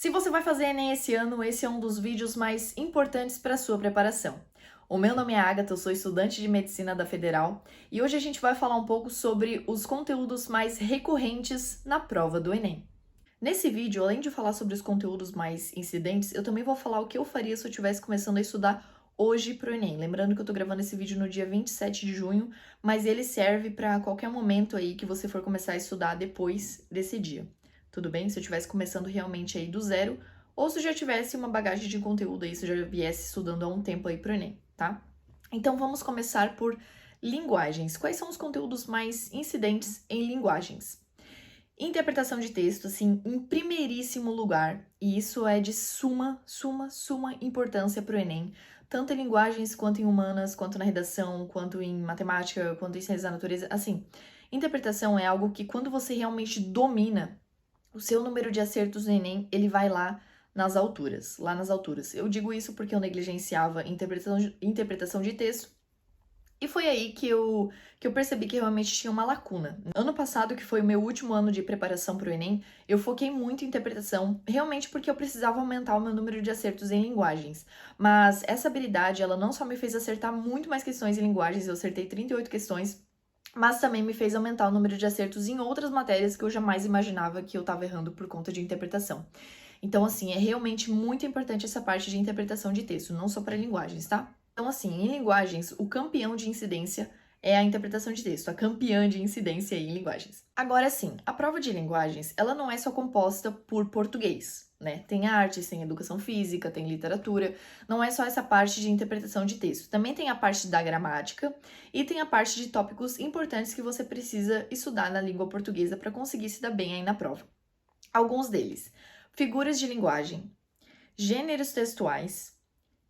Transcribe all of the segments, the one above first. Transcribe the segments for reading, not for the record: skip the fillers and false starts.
Se você vai fazer Enem esse ano, esse é um dos vídeos mais importantes para a sua preparação. O meu nome é Agatha, eu sou estudante de Medicina da Federal e hoje a gente vai falar um pouco sobre os conteúdos mais recorrentes na prova do Enem. Nesse vídeo, além de falar sobre os conteúdos mais incidentes, eu também vou falar o que eu faria se eu estivesse começando a estudar hoje para o Enem. Lembrando que eu tô gravando esse vídeo no dia 27 de junho, mas ele serve para qualquer momento aí que você for começar a estudar depois desse dia. Tudo bem? Se eu estivesse começando realmente aí do zero, ou se eu já tivesse uma bagagem de conteúdo aí, se eu já viesse estudando há um tempo aí pro Enem, tá? Então vamos começar por linguagens. Quais são os conteúdos mais incidentes em linguagens? Interpretação de texto, assim, em primeiríssimo lugar, e isso é de suma importância para o Enem, tanto em linguagens quanto em humanas, quanto na redação, quanto em matemática, quanto em ciências da natureza, assim. Interpretação é algo que quando você realmente domina, o seu número de acertos no Enem, ele vai lá nas alturas, lá nas alturas. Eu digo isso porque eu negligenciava interpretação de texto, e foi aí que eu percebi que realmente tinha uma lacuna. Ano passado, que foi o meu último ano de preparação para o Enem, eu foquei muito em interpretação, realmente porque eu precisava aumentar o meu número de acertos em linguagens. Mas essa habilidade, ela não só me fez acertar muito mais questões em linguagens, eu acertei 38 questões, mas também me fez aumentar o número de acertos em outras matérias que eu jamais imaginava que eu estava errando por conta de interpretação. Então, assim, é realmente muito importante essa parte de interpretação de texto, não só para linguagens, tá? Então, assim, em linguagens, o campeão de incidência é a interpretação de texto, a campeã de incidência em linguagens. Agora, sim, a prova de linguagens, ela não é só composta por português, né? Tem artes, tem educação física, tem literatura, não é só essa parte de interpretação de texto. Também tem a parte da gramática e tem a parte de tópicos importantes que você precisa estudar na língua portuguesa para conseguir se dar bem aí na prova. Alguns deles: figuras de linguagem, gêneros textuais,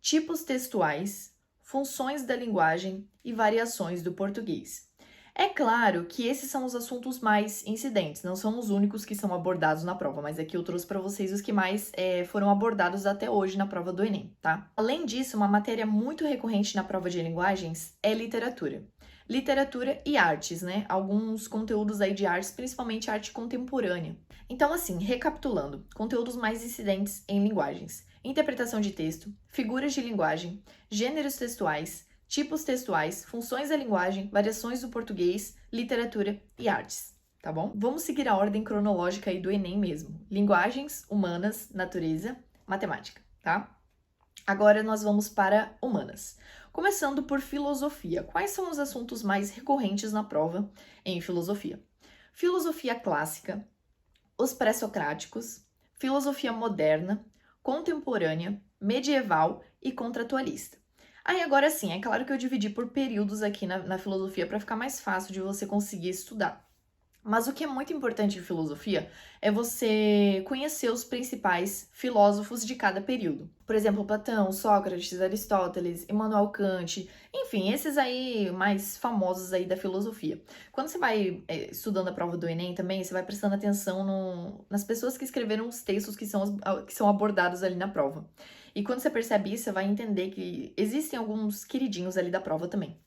tipos textuais, funções da linguagem e variações do português. É claro que esses são os assuntos mais incidentes, não são os únicos que são abordados na prova, mas aqui eu trouxe para vocês os que mais foram abordados até hoje na prova do Enem, tá? Além disso, uma matéria muito recorrente na prova de linguagens é literatura. Literatura e artes, né? Alguns conteúdos aí de artes, principalmente arte contemporânea. Então, assim, recapitulando, conteúdos mais incidentes em linguagens: interpretação de texto, figuras de linguagem, gêneros textuais, tipos textuais, funções da linguagem, variações do português, literatura e artes, tá bom? Vamos seguir a ordem cronológica aí do Enem mesmo: linguagens, humanas, natureza, matemática, tá? Agora nós vamos para humanas. Começando por filosofia. Quais são os assuntos mais recorrentes na prova em filosofia? Filosofia clássica, os pré-socráticos, filosofia moderna, contemporânea, medieval e contratualista. Aí agora sim, é claro que eu dividi por períodos aqui na filosofia para ficar mais fácil de você conseguir estudar. Mas o que é muito importante em filosofia é você conhecer os principais filósofos de cada período. Por exemplo, Platão, Sócrates, Aristóteles, Immanuel Kant, enfim, esses aí mais famosos aí da filosofia. Quando você vai estudando a prova do Enem também, você vai prestando atenção nas pessoas que escreveram os textos que são abordados ali na prova. E quando você percebe isso, você vai entender que existem alguns queridinhos ali da prova também.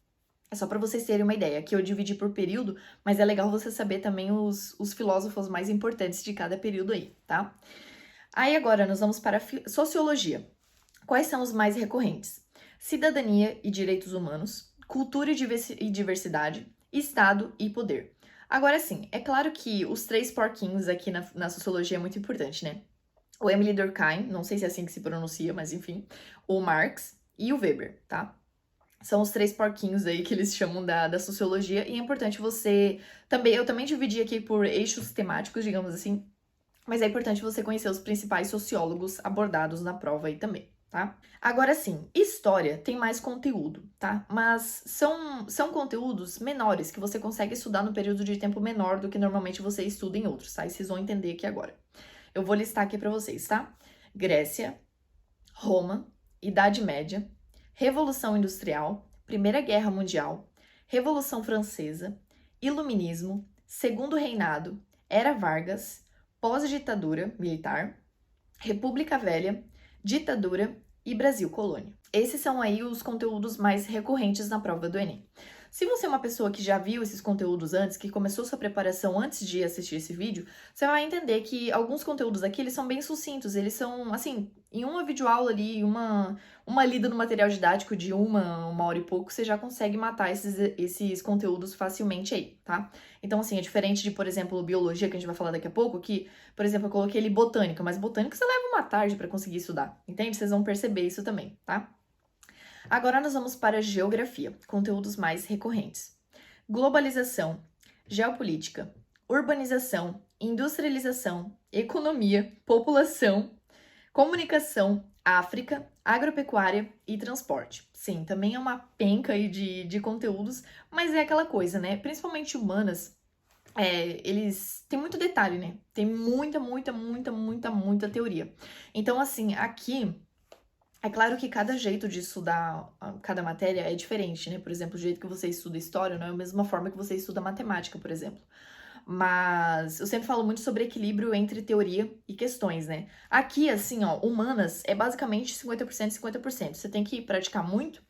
É só para vocês terem uma ideia, que eu dividi por período, mas é legal você saber também os filósofos mais importantes de cada período aí, tá? Aí agora nós vamos para a sociologia. Quais são os mais recorrentes? Cidadania e direitos humanos, cultura e diversidade, Estado e poder. Agora sim, é claro que os três porquinhos aqui na sociologia é muito importante, né? O Emile Durkheim, não sei se é assim que se pronuncia, mas enfim, o Marx e o Weber, tá? São os três porquinhos aí que eles chamam da sociologia, e é importante você também. Eu também dividi aqui por eixos temáticos, digamos assim, mas é importante você conhecer os principais sociólogos abordados na prova aí também, tá? Agora sim, história tem mais conteúdo, tá? Mas são conteúdos menores que você consegue estudar no período de tempo menor do que normalmente você estuda em outros, tá? E vocês vão entender aqui agora. Eu vou listar aqui pra vocês, tá? Grécia, Roma, Idade Média, Revolução Industrial, Primeira Guerra Mundial, Revolução Francesa, Iluminismo, Segundo Reinado, Era Vargas, pós-ditadura militar, República Velha, ditadura e Brasil Colônia. Esses são aí os conteúdos mais recorrentes na prova do Enem. Se você é uma pessoa que já viu esses conteúdos antes, que começou sua preparação antes de assistir esse vídeo, você vai entender que alguns conteúdos aqui, eles são bem sucintos, eles são, assim, em uma videoaula ali, uma lida no material didático de uma hora e pouco, você já consegue matar esses conteúdos facilmente aí, tá? Então, assim, é diferente de, por exemplo, biologia, que a gente vai falar daqui a pouco, que, por exemplo, eu coloquei ali botânica, mas botânica você leva uma tarde para conseguir estudar, entende? Vocês vão perceber isso também, tá? Agora nós vamos para geografia, conteúdos mais recorrentes. Globalização, geopolítica, urbanização, industrialização, economia, população, comunicação, África, agropecuária e transporte. Sim, também é uma penca aí de conteúdos, mas é aquela coisa, né? Principalmente humanas, eles têm muito detalhe, né? Tem muita teoria. Então, assim, aqui é claro que cada jeito de estudar cada matéria é diferente, né? Por exemplo, o jeito que você estuda história não é a mesma forma que você estuda matemática, por exemplo. Mas eu sempre falo muito sobre equilíbrio entre teoria e questões, né? Aqui, assim, ó, humanas é basicamente 50% 50%. Você tem que praticar muito,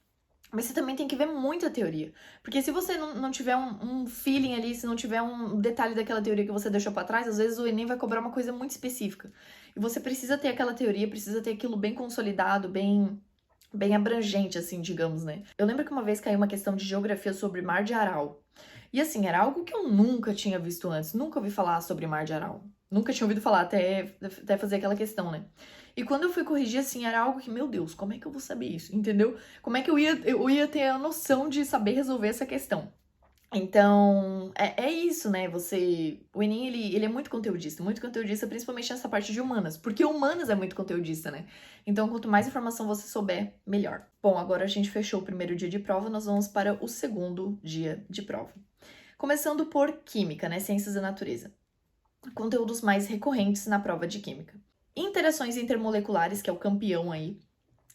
mas você também tem que ver muita teoria. Porque se você não tiver um feeling ali, se não tiver um detalhe daquela teoria que você deixou pra trás, às vezes o Enem vai cobrar uma coisa muito específica. E você precisa ter aquela teoria, precisa ter aquilo bem consolidado, bem abrangente, assim, digamos, né? Eu lembro que uma vez caiu uma questão de geografia sobre Mar de Aral. E assim, era algo que eu nunca tinha visto antes, nunca ouvi falar sobre Mar de Aral. Nunca tinha ouvido falar até fazer aquela questão, né? E quando eu fui corrigir, assim, era algo que, meu Deus, como é que eu vou saber isso? Entendeu? Como é que eu ia ter a noção de saber resolver essa questão? Então, é isso, né? O Enem, ele é muito conteudista, principalmente nessa parte de humanas, porque humanas é muito conteudista, né? Então, quanto mais informação você souber, melhor. Bom, agora a gente fechou o primeiro dia de prova, nós vamos para o segundo dia de prova. Começando por Química, né? Ciências da Natureza. Conteúdos mais recorrentes na prova de Química. Interações intermoleculares, que é o campeão aí.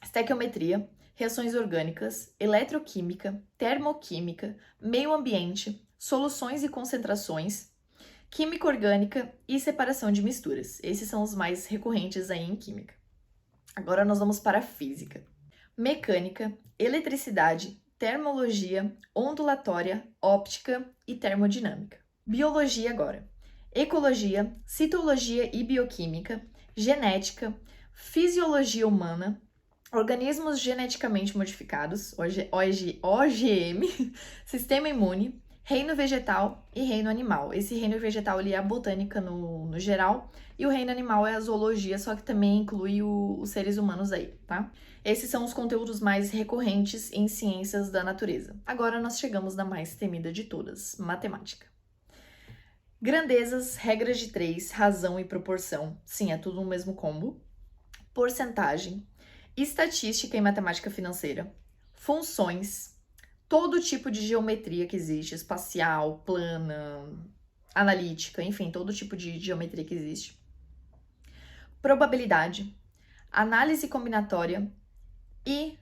Estequiometria, reações orgânicas, eletroquímica, termoquímica, meio ambiente, soluções e concentrações, química orgânica e separação de misturas. Esses são os mais recorrentes aí em química. Agora nós vamos para a física. Mecânica, eletricidade, termologia, ondulatória, óptica e termodinâmica. Biologia agora. Ecologia, citologia e bioquímica, genética, fisiologia humana, organismos geneticamente modificados, OGM, sistema imune, reino vegetal e reino animal. Esse reino vegetal ele é a botânica no geral, e o reino animal é a zoologia, só que também inclui os seres humanos aí, tá? Esses são os conteúdos mais recorrentes em ciências da natureza. Agora nós chegamos na mais temida de todas, matemática. Grandezas, regras de 3, razão e proporção. Sim, é tudo no mesmo combo. Porcentagem, estatística e matemática financeira, funções, todo tipo de geometria que existe, espacial, plana, analítica, enfim, todo tipo de geometria que existe. Probabilidade, análise combinatória e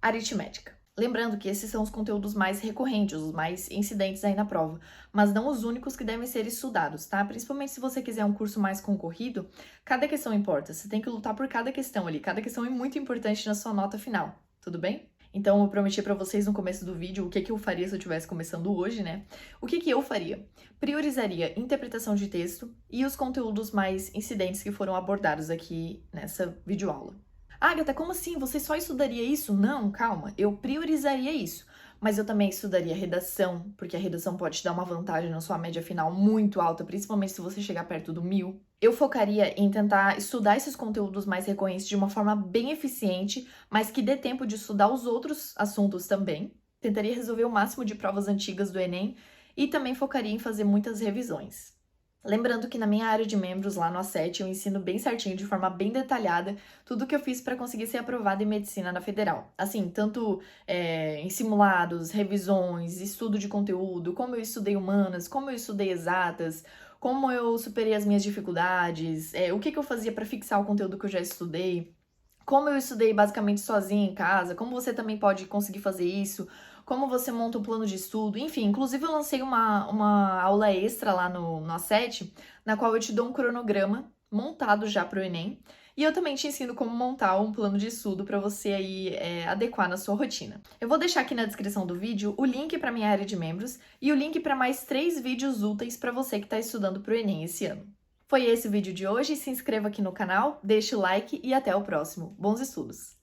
aritmética. Lembrando que esses são os conteúdos mais recorrentes, os mais incidentes aí na prova, mas não os únicos que devem ser estudados, tá? Principalmente se você quiser um curso mais concorrido, cada questão importa, você tem que lutar por cada questão ali, cada questão é muito importante na sua nota final, tudo bem? Então eu prometi pra vocês no começo do vídeo o que eu faria se eu estivesse começando hoje, né? O que eu faria? Priorizaria interpretação de texto e os conteúdos mais incidentes que foram abordados aqui nessa videoaula. Agatha, como assim? Você só estudaria isso? Não, calma, eu priorizaria isso. Mas eu também estudaria redação, porque a redação pode te dar uma vantagem na sua média final muito alta, principalmente se você chegar perto do 1000. Eu focaria em tentar estudar esses conteúdos mais recorrentes de uma forma bem eficiente, mas que dê tempo de estudar os outros assuntos também. Tentaria resolver o máximo de provas antigas do Enem e também focaria em fazer muitas revisões. Lembrando que na minha área de membros, lá no A7, eu ensino bem certinho, de forma bem detalhada, tudo que eu fiz para conseguir ser aprovada em medicina na Federal. Assim, tanto em simulados, revisões, estudo de conteúdo, como eu estudei humanas, como eu estudei exatas, como eu superei as minhas dificuldades, o que eu fazia para fixar o conteúdo que eu já estudei, como eu estudei basicamente sozinha em casa, como você também pode conseguir fazer isso, como você monta um plano de estudo, enfim. Inclusive eu lancei uma aula extra lá no A7, na qual eu te dou um cronograma montado já para o Enem, E eu também te ensino como montar um plano de estudo para você aí adequar na sua rotina. Eu vou deixar aqui na descrição do vídeo o link para minha área de membros e o link para mais 3 vídeos úteis para você que está estudando para o Enem esse ano. Foi esse o vídeo de hoje, se inscreva aqui no canal, deixe o like e até o próximo. Bons estudos!